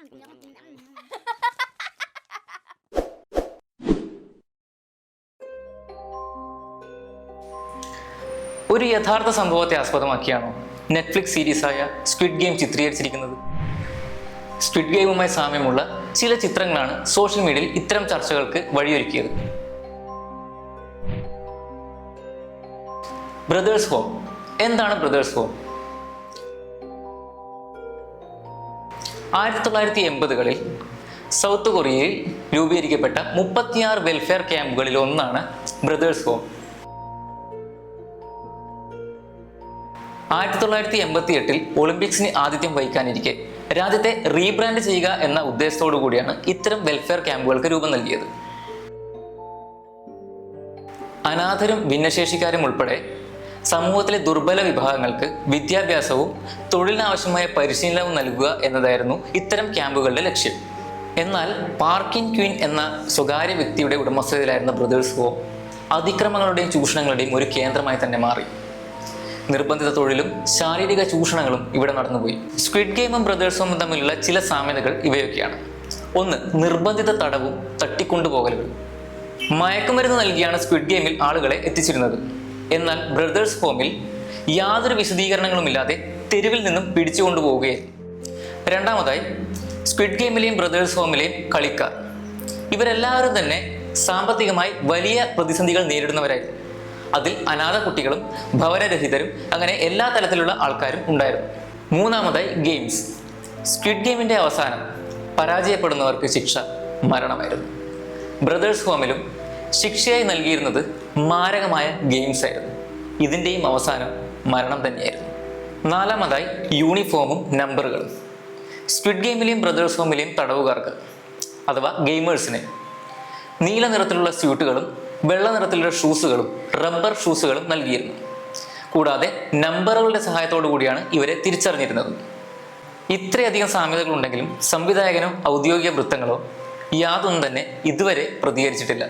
ഒരു യഥാർത്ഥ സംഭവത്തെ ആസ്പദമാക്കിയാണോ നെറ്റ്ഫ്ലിക്സ് സീരീസായ സ്ക്വിഡ് ഗെയിം ചിത്രീകരിച്ചിരിക്കുന്നത്? സ്ക്വിഡ് ഗെയിമുമായി സാമ്യമുള്ള ചില ചിത്രങ്ങളാണ് സോഷ്യൽ മീഡിയയിൽ ഇത്തരം ചർച്ചകൾക്ക് വഴിയൊരുക്കിയത്. Brothers home. എന്താണ് ബ്രദേഴ്സ് ഹോം? 1980-കളിൽ സൗത്ത് കൊറിയയിൽ രൂപീകരിക്കപ്പെട്ട 36 വെൽഫെയർ ക്യാമ്പുകളിൽ ഒന്നാണ് ബ്രദേഴ്സ് ഹോം. 1988-ൽ ഒളിമ്പിക്സിന് ആതിഥ്യം വഹിക്കാനിരിക്കെ രാജ്യത്തെ റീബ്രാൻഡ് ചെയ്യുക എന്ന ഉദ്ദേശത്തോടു കൂടിയാണ് ഇത്തരം വെൽഫെയർ ക്യാമ്പുകൾക്ക് രൂപം നൽകിയത്. അനാഥരും ഭിന്നശേഷിക്കാരും ഉൾപ്പെടെ സമൂഹത്തിലെ ദുർബല വിഭാഗങ്ങൾക്ക് വിദ്യാഭ്യാസവും തൊഴിലിനാവശ്യമായ പരിശീലനവും നൽകുക എന്നതായിരുന്നു ഇത്തരം ക്യാമ്പുകളുടെ ലക്ഷ്യം. എന്നാൽ പാർക്കിൻ ക്വീൻ എന്ന സ്വകാര്യ വ്യക്തിയുടെ ഉടമസ്ഥതയിലായിരുന്ന ബ്രദേഴ്സ് ഹോം അതിക്രമങ്ങളുടെയും ചൂഷണങ്ങളുടെയും ഒരു കേന്ദ്രമായി തന്നെ മാറി. നിർബന്ധിത തൊഴിലും ശാരീരിക ചൂഷണങ്ങളും ഇവിടെ നടന്നുപോയി. സ്ക്വിഡ് ഗെയിമും ബ്രദേഴ്സ് ഹോമും തമ്മിലുള്ള ചില സാമ്യതകൾ ഇവയൊക്കെയാണ്. ഒന്ന്, നിർബന്ധിത തടവും തട്ടിക്കൊണ്ടുപോകലുകൾ. മയക്കുമരുന്ന് നൽകിയാണ് സ്ക്വിഡ് ഗെയിമിൽ ആളുകളെ എത്തിച്ചിരുന്നത്. എന്നാൽ ബ്രദേഴ്സ് ഹോമിൽ യാതൊരു വിശദീകരണങ്ങളുമില്ലാതെ തെരുവിൽ നിന്നും പിടിച്ചുകൊണ്ടുപോവുകയായിരുന്നു. രണ്ടാമതായി, സ്ക്വിഡ് ഗെയിമിലെയും ബ്രദേഴ്സ് ഹോമിലെയും കളിക്കാർ ഇവരെല്ലാവരും തന്നെ സാമ്പത്തികമായി വലിയ പ്രതിസന്ധികൾ നേരിടുന്നവരായിരുന്നു. അതിൽ അനാഥ കുട്ടികളും ഭവനരഹിതരും അങ്ങനെ എല്ലാ തരത്തിലുള്ള ആൾക്കാരും ഉണ്ടായിരുന്നു. മൂന്നാമതായി, ഗെയിംസ്. സ്ക്വിഡ് ഗെയിമിൻ്റെ അവസാനം പരാജയപ്പെടുന്നവർക്ക് ശിക്ഷ മരണമായിരുന്നു. ബ്രദേഴ്സ് ഹോമിലും ശിക്ഷയായി നൽകിയിരുന്നത് മാരകമായ ഗെയിംസ് ആയിരുന്നു. ഇതിൻ്റെയും അവസാനം മരണം തന്നെയായിരുന്നു. നാലാമതായി, യൂണിഫോമും നമ്പറുകളും. സ്ക്വിഡ് ഗെയിമിലെയും ബ്രദേഴ്സ് ഹോമിലെയും തടവുകാർക്ക് അഥവാ ഗെയിമേഴ്സിന് നീല നിറത്തിലുള്ള സ്യൂട്ടുകളും വെള്ള നിറത്തിലുള്ള ഷൂസുകളും റബ്ബർ ഷൂസുകളും നൽകിയിരുന്നു. കൂടാതെ നമ്പറുകളുടെ സഹായത്തോടു കൂടിയാണ് ഇവരെ തിരിച്ചറിഞ്ഞിരുന്നത്. ഇത്രയധികം സാമ്യതകളുണ്ടെങ്കിലും സംവിധായകനോ ഔദ്യോഗിക വൃത്തങ്ങളോ യാതൊന്നും തന്നെ ഇതുവരെ പ്രതികരിച്ചിട്ടില്ല.